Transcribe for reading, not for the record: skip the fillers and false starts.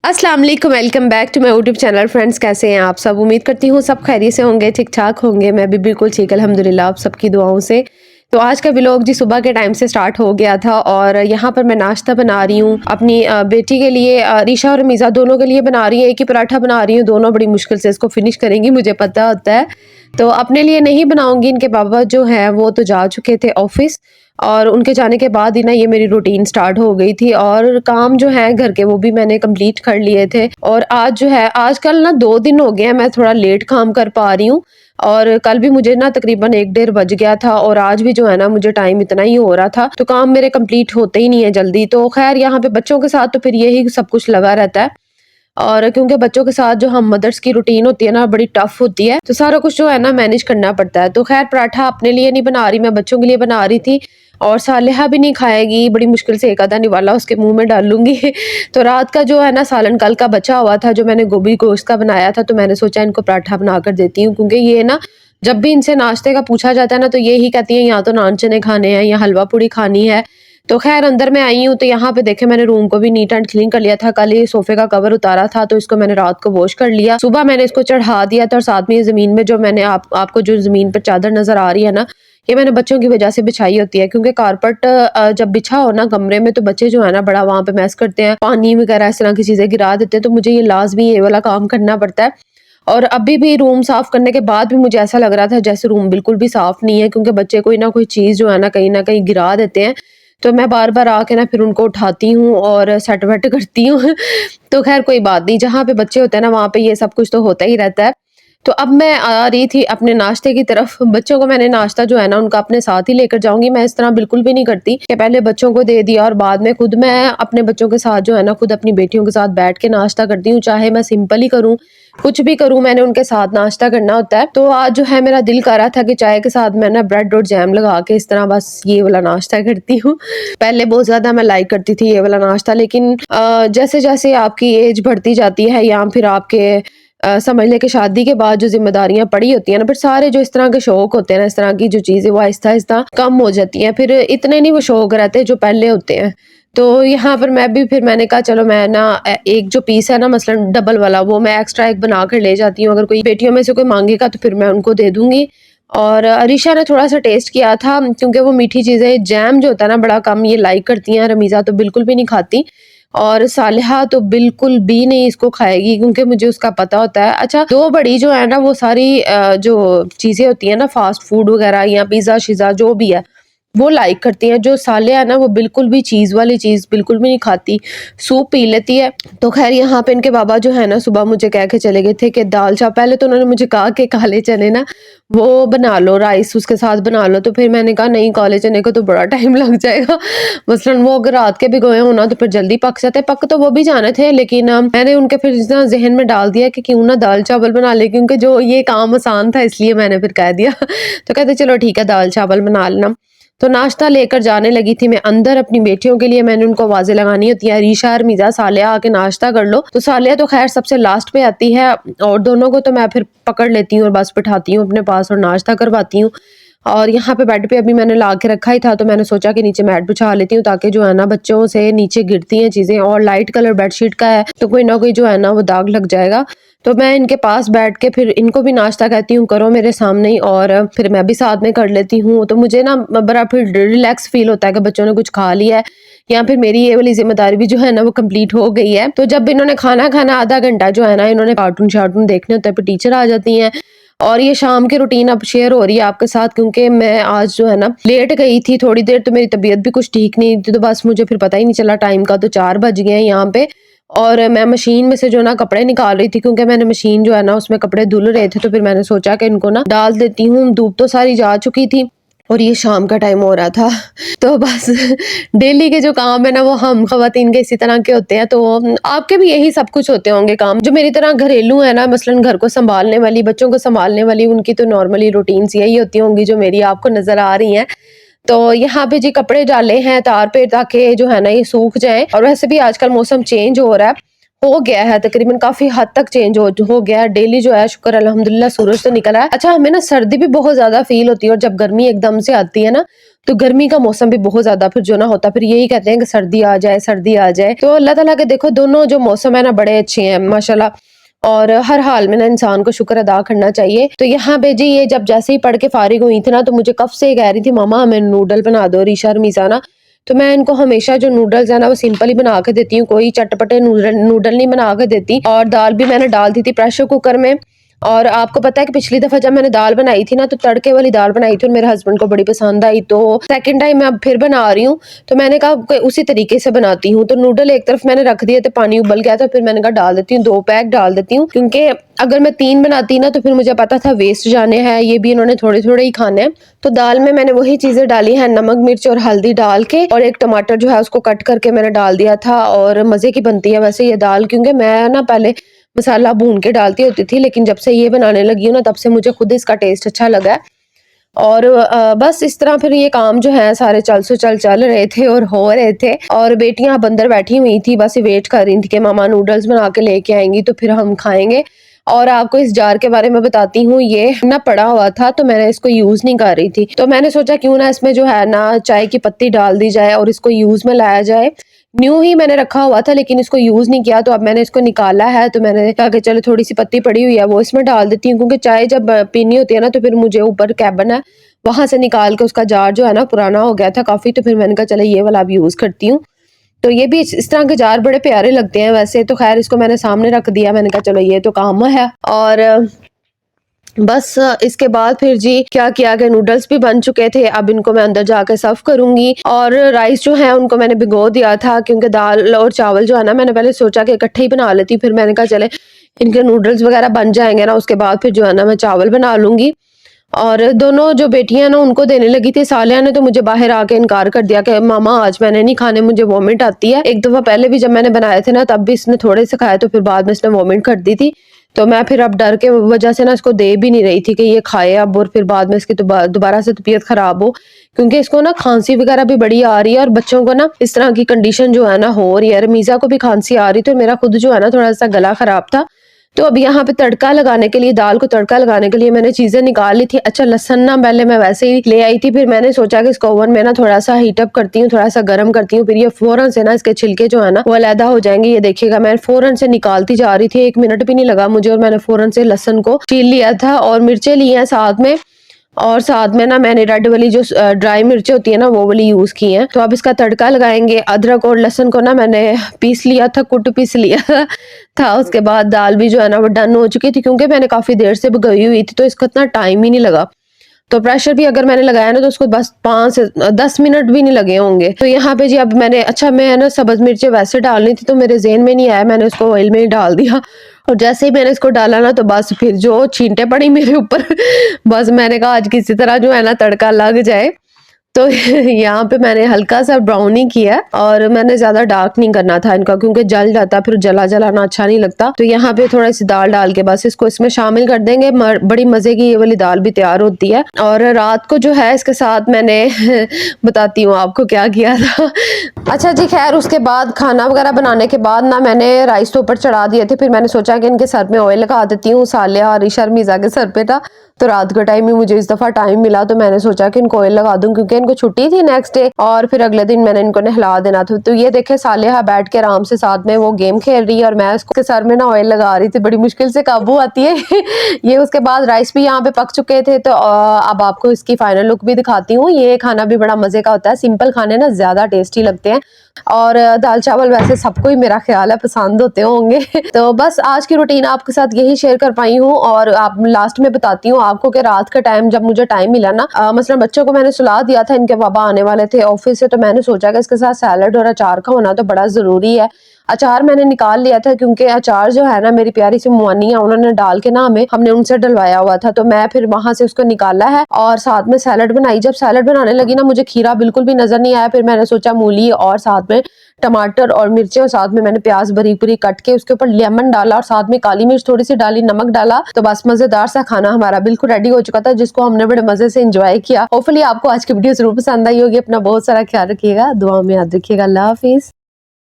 अस्सलाम वालेकुम, welcome back to my YouTube channel. Friends, कैसे हैं आप सब? उम्मीद करती हूँ सब खैरियत से होंगे, ठीक ठाक होंगे। मैं भी बिल्कुल ठीक, अल्हम्दुलिल्लाह, आप सबकी दुआओं से। तो आज का व्लॉग जी सुबह के टाइम से स्टार्ट हो गया था और यहाँ पर मैं नाश्ता बना रही हूँ अपनी बेटी के लिए। रीशा और मीज़ा दोनों के लिए बना रही हूँ, एक ही पराठा बना रही हूँ। दोनों बड़ी मुश्किल से इसको फिनिश करेंगी, मुझे पता होता है। तो अपने लिए नहीं बनाऊंगी, इनके बाबा जो हैं वो तो जा चुके थे ऑफिस, और उनके जाने के बाद ही ना ये मेरी रूटीन स्टार्ट हो गई थी। और काम जो है घर के वो भी मैंने कंप्लीट कर लिए थे। और आज जो है, आजकल ना 2 दिन हो गए हैं मैं थोड़ा लेट काम कर पा रही हूँ। और कल भी मुझे ना तकरीबन 1 डेढ़ बज गया था, और आज भी जो है ना मुझे टाइम इतना ही हो रहा था, तो काम मेरे कंप्लीट होते ही नहीं है जल्दी। तो खैर यहाँ पे बच्चों के साथ तो फिर यही सब कुछ लगा रहता है। और क्योंकि बच्चों के साथ जो हम मदर्स की रूटीन होती है ना, बड़ी टफ होती है, तो सारा कुछ जो है ना मैनेज करना पड़ता है। तो खैर पराठा अपने लिए नहीं बना रही, मैं बच्चों के लिए बना रही थी। और सालेहा भी नहीं खाएगी, बड़ी मुश्किल से एक आधा निवाला उसके मुंह में डालूंगी। तो रात का जो है ना सालन कल का बचा हुआ था, जो मैंने गोभी गोश्त का बनाया था, तो मैंने सोचा इनको पराठा बना कर देती हूँ। क्योंकि ये ना जब भी इनसे नाश्ते का पूछा जाता है ना, तो ये ही कहती है या तो नान चने खाने हैं या हलवा पूड़ी खानी है। तो खैर अंदर मैं आई हूँ, तो यहाँ पे देखे मैंने रूम को भी नीट एंड क्लीन कर लिया था। कल ये सोफे का कवर उतारा था, तो इसको मैंने रात को वॉश कर लिया। सुबह मैंने इसको चढ़ा दिया था, और साथ में ये जमीन में जो मैंने आपको जो जमीन पर चादर नजर आ रही है ना, ये मैंने बच्चों की वजह से बिछाई होती है। क्योंकि कारपेट जब बिछा हो ना कमरे में, तो बच्चे जो है ना बड़ा वहां पे मैस करते हैं, पानी वगैरह इस तरह की चीजें गिरा देते हैं। तो मुझे ये लाजमी ये वाला काम करना पड़ता है। और अभी भी रूम साफ करने के बाद भी मुझे ऐसा लग रहा था जैसे रूम बिल्कुल भी साफ नहीं है, क्योंकि बच्चे कोई ना कोई चीज जो है ना कहीं गिरा देते हैं। तो मैं बार बार आके ना फिर उनको उठाती हूँ और सेट वेट करती हूँ। तो खैर कोई बात नहीं, जहाँ पे बच्चे होते हैं ना वहाँ पे ये सब कुछ तो होता ही रहता है। तो अब मैं आ रही थी अपने नाश्ते की तरफ। बच्चों को मैंने नाश्ता जो है ना उनका अपने साथ ही लेकर जाऊंगी। मैं इस तरह बिल्कुल भी नहीं करती कि पहले बच्चों को दे दिया और बाद में खुद मैं अपने बच्चों के साथ जो है ना खुद अपनी बेटियों के साथ बैठ के नाश्ता करती हूँ। चाहे मैं सिंपल ही करूँ, कुछ भी करूँ, मैंने उनके साथ नाश्ता करना होता है। तो आज जो है मेरा दिल कर रहा था कि चाय के साथ मैं ना ब्रेड और जैम लगा के इस तरह बस ये वाला नाश्ता करती हूँ। पहले बहुत ज्यादा मैं लाइक करती थी ये वाला नाश्ता, लेकिन जैसे जैसे आपकी एज बढ़ती जाती है या फिर आपके समझ लें कि शादी के बाद जो जिम्मेदारियां पड़ी होती हैं ना, फिर सारे जो इस तरह के शौक होते हैं ना, इस तरह की जो चीजें वो आहिस्ता आहिस्ता कम हो जाती हैं। फिर इतने नहीं वो शौक रहते जो पहले होते हैं। तो यहाँ पर मैं भी फिर मैंने कहा चलो मैं ना एक जो पीस है ना मसलन डबल वाला, वो मैं एक्स्ट्रा एक बना कर ले जाती हूँ। अगर कोई बेटियों में से कोई मांगेगा तो फिर मैं उनको दे दूंगी। और अरीशा ने थोड़ा सा टेस्ट किया था, क्योंकि वो मीठी चीजें जैम जो होता है ना बड़ा कम ये लाइक करती हैं। रमीजा तो बिल्कुल भी नहीं खाती, और सालिहा तो बिल्कुल भी नहीं इसको खाएगी, क्योंकि मुझे उसका पता होता है। अच्छा, दो बड़ी जो है ना वो सारी जो चीजें होती है ना फास्ट फूड वगैरह या पिज्जा शिज़ा जो भी है वो लाइक करती हैं। जो सालिया है ना वो बिल्कुल भी चीज वाली चीज बिल्कुल भी नहीं खाती, सूप पी लेती है। तो खैर यहाँ पे इनके बाबा जो है ना सुबह मुझे कह के चले गए थे कि दाल चावल, पहले तो उन्होंने मुझे कहा कि काले चने ना वो बना लो, राइस उसके साथ बना लो। तो फिर मैंने कहा नहीं, काले चने को तो बड़ा टाइम लग जाएगा। मसलन वो अगर रात के भिगोए हो ना तो फिर जल्दी पक जाते। पक तो वो भी जाने थे, लेकिन मैंने उनके फिर इतना जहन में डाल दिया कि क्यों ना दाल चावल बना ले, क्योंकि जो ये काम आसान था इसलिए मैंने फिर कह दिया। तो कहते चलो ठीक है दाल चावल बना लेना। तो नाश्ता लेकर जाने लगी थी मैं अंदर अपनी बेटियों के लिए। मैंने उनको आवाजें लगानी होती है, रीशा और मीजा, सालिया आके नाश्ता कर लो। तो सालिया तो खैर सबसे लास्ट पे आती है, और दोनों को तो मैं फिर पकड़ लेती हूँ और बस बिठाती हूँ अपने पास और नाश्ता करवाती हूँ। और यहाँ पे बेड पे अभी मैंने ला के रखा ही था, तो मैंने सोचा कि नीचे मैट बिछा लेती हूँ, ताकि जो है ना बच्चों से नीचे गिरती हैं चीजें। और लाइट कलर बेडशीट का है, तो कोई ना कोई जो है ना वो दाग लग जाएगा। तो मैं इनके पास बैठ के फिर इनको भी नाश्ता कहती हूँ करो मेरे सामने ही, और फिर मैं भी साथ में कर लेती हूँ। तो मुझे ना बड़ा फिर रिलैक्स फील होता है कि बच्चों ने कुछ खा लिया है, या फिर मेरी ये वाली जिम्मेदारी भी जो है ना वो कंप्लीट हो गई है। तो जब इन्होंने खाना खाना आधा घंटा जो है ना इन्होंने कार्टून शार्टून देखने होते हैं, फिर टीचर आ जाती हैं। और ये शाम की रूटीन अब शेयर हो रही है आपके साथ, क्योंकि मैं आज जो है ना लेट गई थी थोड़ी देर, तो मेरी तबीयत भी कुछ ठीक नहीं थी। तो बस मुझे फिर पता ही नहीं चला टाइम का, तो 4 बज गए हैं यहाँ पे। और मैं मशीन में से जो ना कपड़े निकाल रही थी, क्योंकि मैंने मशीन जो है ना उसमें कपड़े धुल रहे थे। तो फिर मैंने सोचा कि इनको ना डाल देती हूँ, धूप तो सारी जा चुकी थी और ये शाम का टाइम हो रहा था। तो बस डेली के जो काम है ना वो हम खवातीन के इसी तरह के होते हैं। तो आपके भी यही सब कुछ होते होंगे काम, जो मेरी तरह घरेलू है ना, मसलन घर को संभालने वाली, बच्चों को संभालने वाली, उनकी तो नॉर्मली रूटीन्स यही होती होंगी जो मेरी आपको नजर आ रही हैं। तो यहाँ पे जी कपड़े डाले हैं तार पे, ताकि जो है ना ये सूख जाए। और वैसे भी आजकल मौसम चेंज हो रहा है, हो गया है तकरीबन काफी हद तक चेंज हो गया है। डेली जो है शुक्र अल्हम्दुलिल्लाह सूरज तो निकला है। अच्छा, हमें ना सर्दी भी बहुत ज्यादा फील होती है, और जब गर्मी एकदम से आती है ना तो गर्मी का मौसम भी बहुत ज़्यादा फिर जो ना होता, फिर यही कहते हैं कि सर्दी आ जाए, सर्दी आ जाए। तो अल्लाह ताला के देखो दोनों जो मौसम है ना बड़े अच्छे हैं माशाल्लाह, और हर हाल में ना इंसान को शुक्र अदा करना चाहिए। तो यहाँ पे जी ये जब जैसे ही पढ़ के फारिग हुई थी ना, तो मुझे कब से कह रही थी मामा हमें नूडल बना दो, रीशा और मीसा ना। तो मैं इनको हमेशा जो नूडल्स है ना वो सिंपल ही बना के देती हूँ, कोई चटपटे नूडल नूडल नहीं बना के देती। और दाल भी मैंने डाल दी थी प्रेशर कुकर में। और आपको पता है कि पिछली दफ़ा जब मैंने दाल बनाई थी ना, तो तड़के वाली दाल बनाई थी और मेरे हस्बैंड को बड़ी पसंद आई। तो सेकंड टाइम मैं अब फिर बना रही हूँ, तो मैंने कहा कि उसी तरीके से बनाती हूँ। तो नूडल एक तरफ मैंने रख दिए थे, पानी उबल गया था, फिर मैंने कहा डाल देती हूँ, 2 पैक डाल देती हूँ, क्योंकि अगर मैं 3 बनाती ना तो फिर मुझे पता था वेस्ट जाने हैं, ये भी इन्होंने थोड़े-थोड़े ही खाने हैं। तो दाल में मैंने वही चीज़ें डाली हैं, नमक, मिर्च और हल्दी डाल के, और एक टमाटर जो है उसको कट करके मैंने डाल दिया था। और मज़े की बनती है वैसे ये दाल, क्योंकि मैं ना पहले मसाला भून के डालती होती थी, लेकिन जब से ये बनाने लगी हूँ ना तब से मुझे खुद इसका टेस्ट अच्छा लगा है। और बस इस तरह फिर ये काम जो है सारे चल रहे थे और हो रहे थे। और बेटियां अब अंदर बैठी हुई थी, बस वेट कर रही थी कि मामा नूडल्स बना के लेके आएंगी तो फिर हम खाएंगे। और आपको इस जार के बारे में बताती हूँ, ये ना पड़ा हुआ था तो मैंने इसको यूज नहीं कर रही थी, तो मैंने सोचा क्यों ना इसमें जो है ना चाय की पत्ती डाल दी जाए और इसको यूज में लाया जाए। न्यू ही मैंने रखा हुआ था लेकिन इसको यूज नहीं किया, तो अब मैंने इसको निकाला है। तो मैंने कहा कि चलो थोड़ी सी पत्ती पड़ी हुई है वो इसमें डाल देती हूँ, क्योंकि चाय जब पीनी होती है ना तो फिर मुझे ऊपर कैबिन है वहां से निकाल के, उसका जार जो है ना पुराना हो गया था काफी, तो फिर मैंने कहा चलो ये वाला अब यूज करती हूँ। तो ये भी इस तरह के जार बड़े प्यारे लगते हैं वैसे तो। खैर इसको मैंने सामने रख दिया, मैंने कहा चलो ये तो काम है। और बस इसके बाद फिर जी क्या किया कि नूडल्स भी बन चुके थे, अब इनको मैं अंदर जाके सर्व करूंगी। और राइस जो है उनको मैंने भिगो दिया था, क्योंकि दाल और चावल जो है ना मैंने पहले सोचा कि इकट्ठे ही बना लेती, फिर मैंने कहा चले इनके नूडल्स वगैरह बन जाएंगे ना, उसके बाद फिर जो है ना मैं चावल बना लूंगी। और दोनों जो बेटियां ना उनको देने लगी थी, सालिया ने तो मुझे बाहर आके इनकार कर दिया कि मामा आज मैंने नहीं खाने, मुझे वॉमिट आती है। एक दफा पहले भी जब मैंने बनाए थे ना तब भी इसने थोड़े से खाए, तो फिर बाद में इसने वॉमिट कर दी थी। तो मैं फिर अब डर के वजह से ना इसको दे भी नहीं रही थी कि ये खाए अब, और फिर बाद में इसकी दोबारा से तबीयत खराब हो, क्योंकि इसको ना खांसी वगैरह भी बड़ी आ रही है। और बच्चों को ना इस तरह की कंडीशन जो है ना हो रही है। रमीजा को भी खांसी आ रही थी, तो मेरा खुद जो है ना थोड़ा सा गला खराब था। तो अब यहाँ पे तड़का लगाने के लिए, दाल को तड़का लगाने के लिए मैंने चीजें निकाल ली थी। अच्छा लहसन ना पहले मैं वैसे ही ले आई थी, फिर मैंने सोचा कि इसको ओवन में ना थोड़ा सा हीटअप करती हूँ, थोड़ा सा गर्म करती हूँ, फिर ये फौरन से ना इसके छिलके जो है ना वो अलहदा हो जाएंगे। ये देखिएगा मैं फौरन से निकालती जा रही थी, 1 मिनट भी नहीं लगा मुझे, और मैंने फौरन से लहसन को छील लिया था। और मिर्चें ली हैं साथ में, और साथ में ना मैंने रेड वाली जो ड्राई मिर्च होती है ना वो वाली यूज की है। तो अब इसका तड़का लगाएंगे। अदरक और लहसुन को ना मैंने पीस लिया था, कुट पीस लिया था। उसके बाद दाल भी जो है ना वो डन हो चुकी थी, क्योंकि मैंने काफी देर से भिगोई हुई थी तो इसको इतना टाइम ही नहीं लगा। तो प्रेशर भी अगर मैंने लगाया ना तो उसको बस 5 से 10 मिनट भी नहीं लगे होंगे। तो यहाँ पे जी अब मैंने, अच्छा मैं ना सब्ज मिर्चें वैसे डालनी थी तो मेरे ज़हन में नहीं आया, मैंने उसको ऑयल में ही डाल दिया। और जैसे ही मैंने इसको डाला ना तो बस फिर जो छींटे पड़ी मेरे ऊपर बस मैंने कहा आज किसी तरह जो है ना तड़का लग जाए। तो यहाँ पे मैंने हल्का सा ब्राउनी किया, और मैंने ज्यादा डार्क नहीं करना था इनका, क्योंकि जल जाता फिर जला जलाना अच्छा नहीं लगता। तो यहाँ पे थोड़ी सी दाल डाल के बस इसको इसमें शामिल कर देंगे। बड़ी मजे की ये वाली दाल भी तैयार होती है। और रात को जो है इसके साथ मैंने बताती हूँ आपको क्या किया था। अच्छा जी खैर उसके बाद खाना वगैरह बनाने के बाद ना मैंने राइस तो ऊपर चढ़ा दिए थे, फिर मैंने सोचा कि इनके सर में ऑयल लगा देती हूँ। सालिया और ईशा मीज़ा के सर पे था, तो रात के टाइम ही मुझे इस दफा टाइम मिला तो मैंने सोचा कि इनको ऑयल लगा दूं, क्योंकि इनको छुट्टी थी नेक्स्ट डे और फिर अगले दिन मैंने इनको नहला देना था। तो ये देखे सालिया बैठ के आराम से साथ में वो गेम खेल रही है और मैं उसके सर में ना ऑयल लगा रही थी, बड़ी मुश्किल से काबू आती है ये। उसके बाद राइस भी यहाँ पे पक चुके थे, तो अब आपको इसकी फाइनल लुक भी दिखाती हूँ। ये खाना भी बड़ा मजे का होता है, सिंपल खाने ना ज्यादा टेस्टी लगते हैं। और दाल चावल वैसे सबको ही मेरा ख्याल है पसंद होते होंगे तो बस आज की रूटीन आपके साथ यही शेयर कर पाई हूँ। और आप लास्ट में बताती हूँ आपको कि रात का टाइम जब मुझे टाइम मिला ना, मसलन बच्चों को मैंने सुला दिया था, इनके पापा आने वाले थे ऑफिस से, तो मैंने सोचा कि इसके साथ सैलड और अचार का होना तो बड़ा जरूरी है। अचार मैंने निकाल लिया था, क्योंकि अचार जो है ना मेरी प्यारी सी मुआनी है, उन्होंने डाल के ना हमने उनसे डलवाया हुआ था, तो मैं फिर वहां से उसको निकाला है और साथ में सैलड बनाई। जब सैलड बनाने लगी ना मुझे खीरा बिल्कुल भी नजर नहीं आया, फिर मैंने सोचा मूली और साथ में टमाटर और मिर्ची और साथ में मैंने प्याज बारीक बारीक कट के उसके ऊपर लेमन डाला और साथ में काली मिर्च थोड़ी सी डाली, नमक डाला, तो बस मजेदार सा खाना हमारा बिल्कुल रेडी हो चुका था, जिसको हमने बड़े मजे से एंजॉय किया। होपफुली आपको आज की वीडियो जरूर पसंद आई होगी। अपना बहुत सारा ख्याल रखिएगा, दुआ में याद रखिएगा। अल्लाह हाफिज।